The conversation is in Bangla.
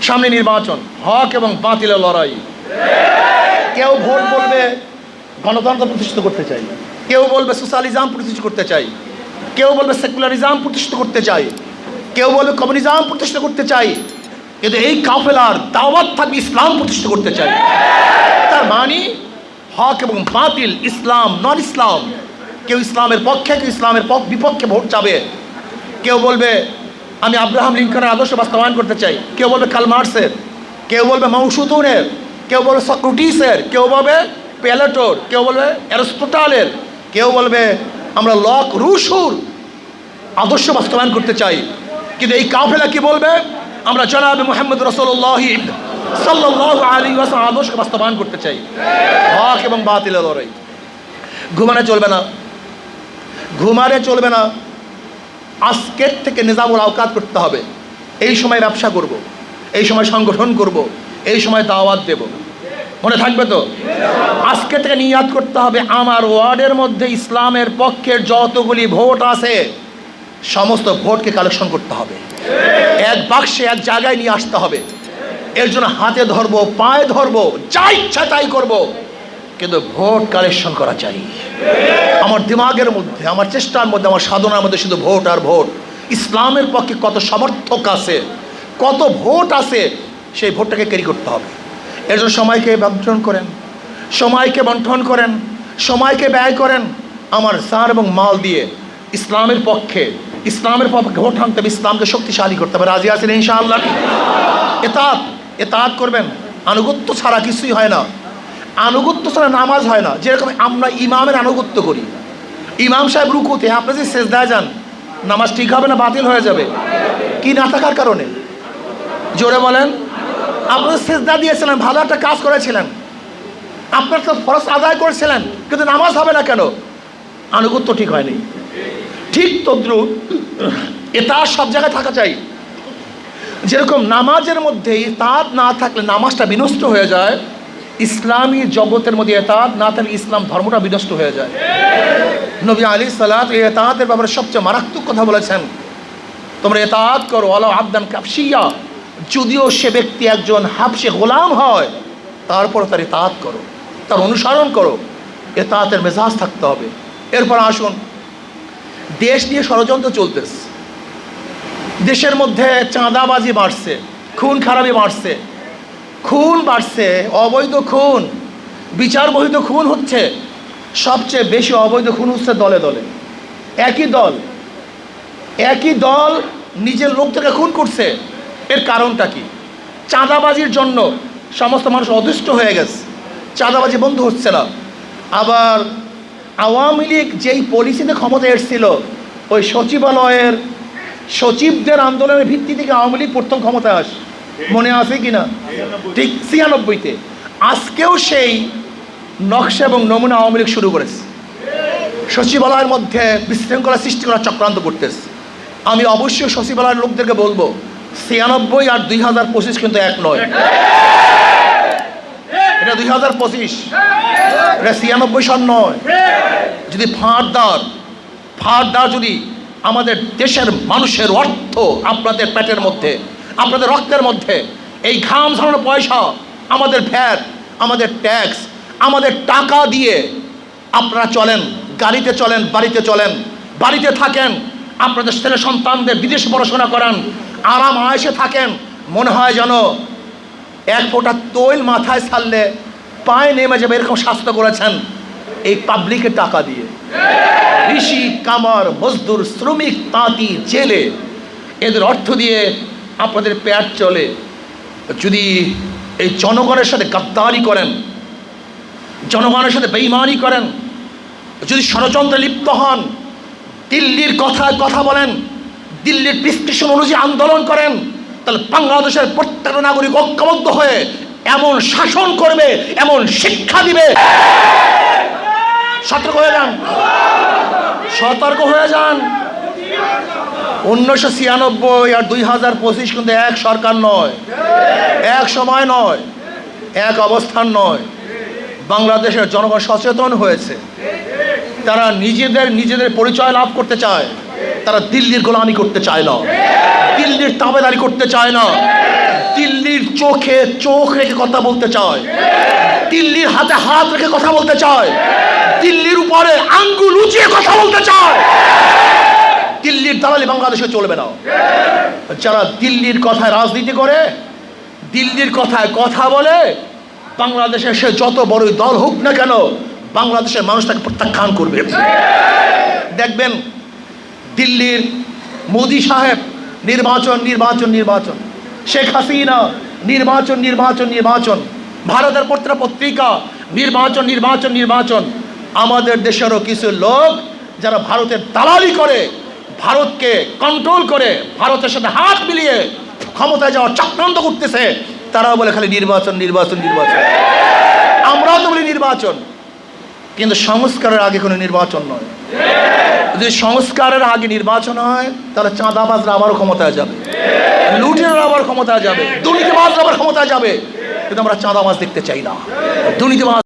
সামনে নির্বাচন, হক এবং বাতিলের লড়াই। কেউ ভোট বলবে গণতন্ত্র প্রতিষ্ঠিত করতে চাই, কেউ বলবে সোশ্যালিজম প্রতিষ্ঠিত করতে চাই, কেউ বলবে সেকুলারিজম প্রতিষ্ঠিত করতে চাই, কেউ বলবে কমিউনিজম প্রতিষ্ঠিত করতে চাই। কিন্তু এই কাফেলার দাওয়াত থাকবে ইসলাম প্রতিষ্ঠিত করতে চাই। তার মানে হক এবং বাতিল, ইসলাম নন ইসলাম। কেউ ইসলামের পক্ষে, কেউ ইসলামের বিপক্ষে ভোট যাবে। কেউ বলবে আমি আব্রাহাম লিঙ্কনের আদর্শ বাস্তবায়ন করতে চাই, কেউ বলবে কার্ল মার্কসের, কেউ বলবে মাওসুতুনের, কেউ বলবে সক্রেটিসের, কেউ বলবে প্লেটোর, কেউ বলবে অ্যারিস্টটলের, কেউ বলবে আমরা লক রুশোর আদর্শ বাস্তবায়ন করতে চাই। কিন্তু এই কাফেলা কি বলবে? আমরা জনাবে মুহাম্মদ রাসূলুল্লাহ সাল্লাল্লাহু আলাইহি ওয়াসাল্লাম আদর্শ বাস্তবায়ন করতে চাই। হক এবং বাতিলের লড়াই। ঘুমানে চলবে না, ঘুমারে চলবে না। আজকের থেকে নিজামুল আওকাত করতে হবে। এই সময় ব্যবসা করব, এই সময় সংগঠন করব, এই সময় দাওয়াত দেব। মনে থাকবে তো? আজকে থেকে নিয়াত করতে হবে আমার ওয়ার্ডের মধ্যে ইসলামের পক্ষের যতগুলি ভোট আছে সমস্ত ভোটকে কালেকশন করতে হবে, এক বাক্সে এক জায়গায় নিয়ে আসতে হবে। এর জন্য হাতে ধরবো, পায়ে ধরবো, যা ইচ্ছা তাই করবো, কিন্তু ভোট কালেকশন করা চাই। আমার দিমাগের মধ্যে, আমার চেষ্টার মধ্যে, আমার সাধনার মধ্যে শুধু ভোট আর ভোট। ইসলামের পক্ষে কত সমর্থক আছে, কত ভোট আছে, সেই ভোটটাকে ক্যারি করতে হবে। এর জন্য সময়কে বন্টন করেন, সময়কে বন্টন করেন, সময়কে ব্যয় করেন আমার সার এবং মাল দিয়ে ইসলামের পক্ষে, ইসলামের পক্ষে ভোট আনতে হবে, ইসলামকে শক্তিশালী করতে হবে। রাজি আছেন ইনশাআল্লাহ? এতাত করবেন। আনুগত্য ছাড়া কিছুই হয় না, আনুগত্য ছাড়া নামাজ হয় না। যেরকম আমরা ইমামের আনুগত্য করি, ইমাম সাহেব রুকুতে, আপনি যদি সেজদায় যান, নামাজ ঠিক হবে না বাতিল হয়ে যাবে? কি না থাকার কারণে? জোরে বলেন। আপনার সেজদা দিয়েছিলেন, ভালো একটা কাজ করেছিলেন, আপনার তো ফরজ আদায় করেছিলেন, কিন্তু নামাজ হবে না কেন? আনুগত্য ঠিক হয়নি। ঠিক তদ্রুপ এটা সব জায়গায় থাকা চাই। যেরকম নামাজের মধ্যে ইতাআত না থাকলে নামাজটা বিনষ্ট হয়ে যায়, ইসলামী জগতের মধ্যে ইতাআত না থাকলে ইসলাম ধর্মটা বিনষ্ট হয়ে যায়। নবী আলাইহিস সালাত ইতাআতের ব্যাপারে সবচেয়ে মারাত্মক কথা বলেছেন, তোমরা ইতাআত করো ওয়ালাউ আবদান কাফশিয়া, যদিও সে ব্যক্তি একজন হাবশী গোলাম হয়, তারপর তার ইতাআত করো, তার অনুসরণ করো। ইতাআতের মেজাজ থাকতে হবে। এরপর আসুন, দেশ নিয়ে ষড়যন্ত্র চলতেছে, দেশের মধ্যে চাঁদাবাজি বাড়ছে, খুন খারাপি বাড়ছে, খুন বাড়ছে, অবৈধ খুন, বিচার বহির্ভূত খুন হচ্ছে। সবচেয়ে বেশি অবৈধ খুন হচ্ছে দলে দলে। একই দল নিজের লোকদেরকে খুন করছে। এর কারণটা কি? চাঁদাবাজির জন্য সমস্ত মানুষ অদৃষ্ট হয়ে গেছে, চাঁদাবাজি বন্ধ হচ্ছে না। আবার আওয়ামী লীগ যেই পলিসিতে ক্ষমতা এসেছিল, ওই সচিবালয়ের সচিবদের আন্দোলনের ভিত্তি থেকে আওয়ামী লীগ প্রথম ক্ষমতায় আসে, মনে আছে কি না? ঠিক ৯৬-তে। আজকেও সেই নকশা এবং নমুনা আওয়ামী লীগ শুরু করেছে, সচিবালয়ের মধ্যে বিশৃঙ্খলা সৃষ্টি করার চক্রান্ত করতেছে। আমি অবশ্যই সচিবালয়ের লোকদেরকে বলবো, ৯৬ আর ২০২৫ কিন্তু এক নয়। এটা ২০২৫, এটা ৯৬ সন নয়। যদি ফাঁড়দার যদি আমাদের দেশের মানুষের অর্থ আপনাদের পেটের মধ্যে, আপনাদের রক্তের মধ্যে, এই ঘাম ঝরানো পয়সা, আমাদের ভ্যাট, আমাদের ট্যাক্স, আমাদের টাকা দিয়ে আপনারা চলেন, গাড়িতে চলেন, বাড়িতে চলেন, বাড়িতে থাকেন, আপনাদের ছেলে সন্তানদের বিদেশে পড়াশোনা করান, আরাম আয়েশে থাকেন, মনে হয় যেন এক ফোঁটা তৈল মাথায় ছাড়লে পায়ে নেমে যাবে, এরকম স্বাস্থ্য করেছেন এই পাবলিকের টাকা দিয়ে। ঋষি, কামার, মজদুর, শ্রমিক, তাঁতি, জেলে, এদের অর্থ দিয়ে আপনাদের পেট চলে। যদি এই জনগণের সাথে গাদ্দারি করেন, জনগণের সাথে বেঈমানি করেন, যদি ষড়যন্ত্রে লিপ্ত হন, দিল্লির কথায় কথা বলেন, দিল্লির প্রেসক্রিপশন অনুযায়ী আন্দোলন করেন, তাহলে বাংলাদেশের প্রত্যেকটা নাগরিক ঐক্যবদ্ধ হয়ে এমন শাসন করবে, এমন শিক্ষা দিবে। সতর্ক হয়ে যান, সতর্ক হয়ে যান। ১৯৯৬ আর ২০২৫ কিন্তু এক সরকার নয়, এক সময় নয়, এক অবস্থান নয়। বাংলাদেশের জনগণ সচেতন হয়েছে, তারা নিজেদের পরিচয় লাভ করতে চায়, তারা দিল্লির গোলামি করতে চায় না, দিল্লির তাবেদারি করতে চায় না, দিল্লির চোখে চোখ রেখে কথা বলতে চায়, দিল্লির হাতে হাত রেখে কথা বলতে চায়, দিল্লির উপরে আঙ্গুল উঁচিয়ে কথা বলতে চায়। দিল্লির দালালি বাংলাদেশে চলবে না। যারা দিল্লির কথায় রাজনীতি করে, দিল্লির কথায় কথা বলে, বাংলাদেশে সে যত বড়ই দল হোক না কেন, বাংলাদেশের মানুষ তাকে প্রত্যাখ্যান করবে। দেখবেন দিল্লির মোদি সাহেব নির্বাচন নির্বাচন নির্বাচন, শেখ হাসিনা নির্বাচন নির্বাচন নির্বাচন, ভারতের প্রত্যেকটা পত্রিকা নির্বাচন নির্বাচন নির্বাচন। আমাদের দেশেরও কিছু লোক যারা ভারতের দালালি করে, ভারতকে কন্ট্রোল করে, ভারতের সাথে হাত মিলিয়ে ক্ষমতায় যাওয়ার চক্রান্ত করতেছে, তারাও বলে খালি নির্বাচন নির্বাচন নির্বাচন। আমরাও তো বলি নির্বাচন, কিন্তু সংস্কারের আগে কোনো নির্বাচন নয়। যদি সংস্কারের আগে নির্বাচন হয় তাহলে চাঁদাবাজরা আবারও ক্ষমতায় যাবে, লুটেরা আবার ক্ষমতায় যাবে, দুর্নীতিবাজরা আবার ক্ষমতায় যাবে। কিন্তু আমরা চাঁদাবাজ দেখতে চাই না, দুর্নীতিবাজ